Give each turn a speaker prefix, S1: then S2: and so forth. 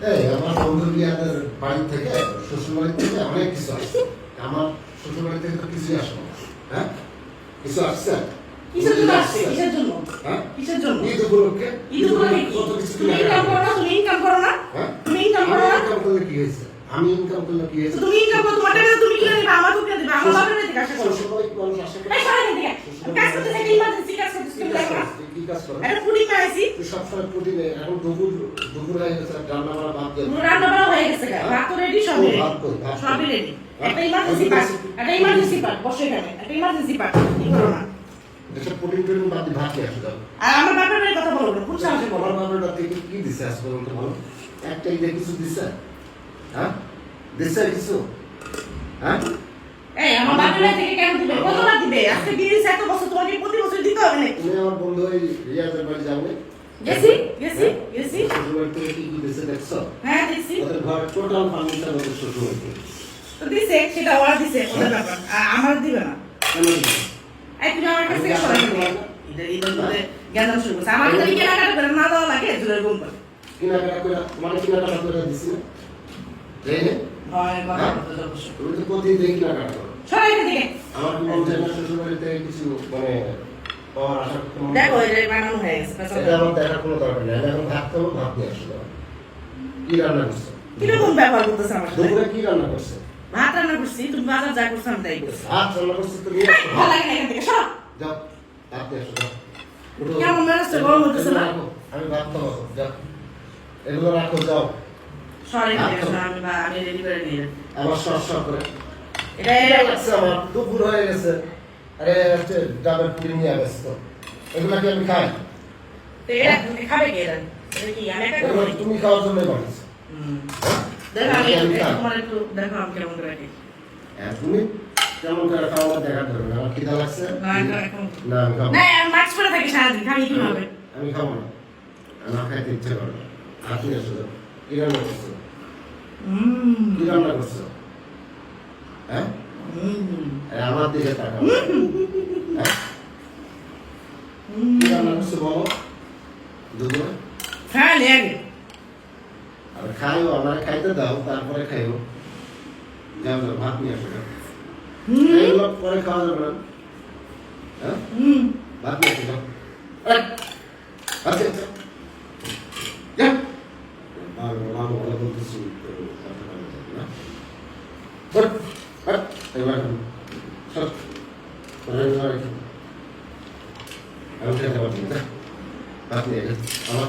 S1: এই আমার বন্ধু বিয়াদের বাড়ি থেকে শ্বশুর বাড়ি থেকে অনেক কিছু আসছে। আমার শ্বশুর বাড়ি থেকে তো কিছুই আসলো না। হ্যাঁ, কিছু আসছে?
S2: কিসের জন্য আসছে? কিসের জন্য?
S1: হ্যাঁ,
S2: কিসের জন্য?
S1: ঈদ উপলক্ষে।
S2: ঈদ উপলক্ষে
S1: কত কিছু
S2: তুমি ইনকাম করো না? তুমি ইনকাম করো না?
S1: হ্যাঁ,
S2: তুমি ইনকাম করো না?
S1: ইনকাম করলে কি হয়েছে? আমি ইনকাম করলে কি হয়েছে?
S2: তুমি ইনকাম করো, তোমার টাকা তুমি কিনে নিবা, আমার তো কিনে দিবা, আমার বাবার থেকে আশা করো।
S1: শ্বশুর বাড়ি কি মানুষ আসে?
S2: এই সরে এখান থেকে। কাজ করতে থাকি, ইমার্জেন্সি কাজ করতে তুমি দেখো না?
S1: কি কাজ করে?
S2: একটা পুডিং বানাইছি,
S1: তুই সবসময় প্রতিদিন এখন দুপুর হয়ে গেছে, রান্না বান্না বাদ দিয়ে
S2: রান্না বান্না হয়ে গেছে, ভাত তো রেডি, সব রেডি,
S1: ভাত কই, ভাত
S2: সবই
S1: কই।
S2: রেডি। একটা ইমার্জেন্সি পার্ট, বসে এখানে, একটা ইমার্জেন্সি পার্ট, কি করো না?
S1: এসব প্রোটিন টোটিন বাদ দিয়ে ভাত নিয়ে আসো দাও।
S2: আর আমার বাপের বাড়ির কথা বলো না, খুব সাহসে বলো।
S1: আমার বাবার বাড়ি থেকে কি দিছে আজ পর্যন্ত বলো? একটা ঈদে কিছু দিছে? হ্যাঁ, দিছে কিছু? হ্যাঁ,
S2: এই আমার বাপের বাড়ি থেকে কেন দিবে? কতবার দিবে? আজকে বিয়ের এত বছর তোমাকে প্রতি বছর দিতে হবে নাকি?
S1: তুমি আমার বন্ধু ওই রিয়াজের বাড়ি যাবে?
S2: গেছি গেছি গেছি,
S1: শ্বশুর বাড়ি থেকে কি কি দিছে দেখছো?
S2: হ্যাঁ দেখছি।
S1: ওদের ঘর টোটাল ফার্নিচার ওদের শ্বশুর বাড়ি থেকে।
S2: তো দিছে, সেটা ওরা দিছে, ওদের ব্যাপার, আমার দিবে না।
S1: কেন দিবে?
S2: এই তুমি আমার কাছ থেকে সরে যাবে। ঈদের মধ্যে জ্ঞান শুরু করছে, আমাকে যদি কেনাকাটা করে না দেওয়া লাগে জোরের গুম করে।
S1: কেনাকাটা করে মানে কেনাকাটা করে দিছি না? এই নে,
S2: হয় কথা বলতে যাবো।
S1: তুমি তো প্রতিদিন কেনাকাটা করো।
S2: সরে এখান থেকে।
S1: আমার কি মন চায় না শ্বশুর বাড়ি থেকে কিছু মানে পাওয়ার আশা করতে মন
S2: দেখো
S1: চায়?
S2: এই যে বানানো হয়ে গেছে,
S1: এটা আমার দেখার কোনো দরকার নেই। আমি এখন ভাত খাবো, ভাত নিয়ে আসবো। কি রান্না করছো?
S2: কিরকম ব্যবহার করতেছে আমার সাথে?
S1: দুপুরে কি রান্না করছো?
S2: ভাত রান্না করছি, তুমি বাজার যা করছো আমি তাই করছি।
S1: ভাত রান্না করছো তো নিয়ে আসো।
S2: ভালো লাগে না এখান থেকে, সরো।
S1: যাও, ভাত নিয়ে আসো, যাও। উঠো।
S2: কেমন মেজাজটা গরম হইতেছে না?
S1: এগুলো রাখো, আমি ভাত খাবো, যাও। এগুলো রাখো, যাও।
S2: সরে এখান থেকে, সরো, আমি রেডি করে নিয়ে যাই।
S1: আবার সর করে।
S2: এটা
S1: আচ্ছা, আমার দুপুর হয়ে গেছে। আরে হচ্ছে ডাবের পুরি নিয়ে ব্যস্ত। এগুলা কি আমি খাই?
S2: তো এটা তুমি খাবে কে এটা? এটা কি আমি একা খাবো
S1: এগুলো
S2: নাকি?
S1: তুমি খাওয়ার জন্যই বানিয়েছো। হ্যাঁ?
S2: দেখো আমি
S1: আমি খাই।
S2: তোমার একটু দেখো আমি কেমন করে রাখি।
S1: হ্যাঁ, তুমি কেমন করে খাও আমার দেখার দরকার নেই। আমার খিদা লাগছে।
S2: না, এখন
S1: না, আমি খাবো
S2: না,
S1: না।
S2: আমি মাস্ক পরে থাকি সারাদিন, খাবি কিভাবে?
S1: আমি খাবো না। আমার খাইতে ইচ্ছে করে না। আপনি এসো, যাও। কি রান্না করছো? কি রান্না করছো? হ্যাঁ? আরে আমার দিকে তাকাও। হ্যাঁ? কি রান্না করছো বলো? দুপুরে?
S2: হ্যাঁ নিয়ে আগে।
S1: আর খাইও, আমার খাইতে দাও, তারপরে খাইও। যাও, যাও, ভাত নিয়ে আসো, যাও। এইগুলো পরে খাওয়া যাবে না। হ্যাঁ? ভাত নিয়ে আসো, যাও। এই, আচ্ছা, আচ্ছা। যাও। আর ভালো ভালো বলতেছি, তো কথা বলা যাবে না। বল, বল, এবার এখন, সর। এবার এখন। আমি খেতে পারছি না। ভাত নিয়ে যাও। আমার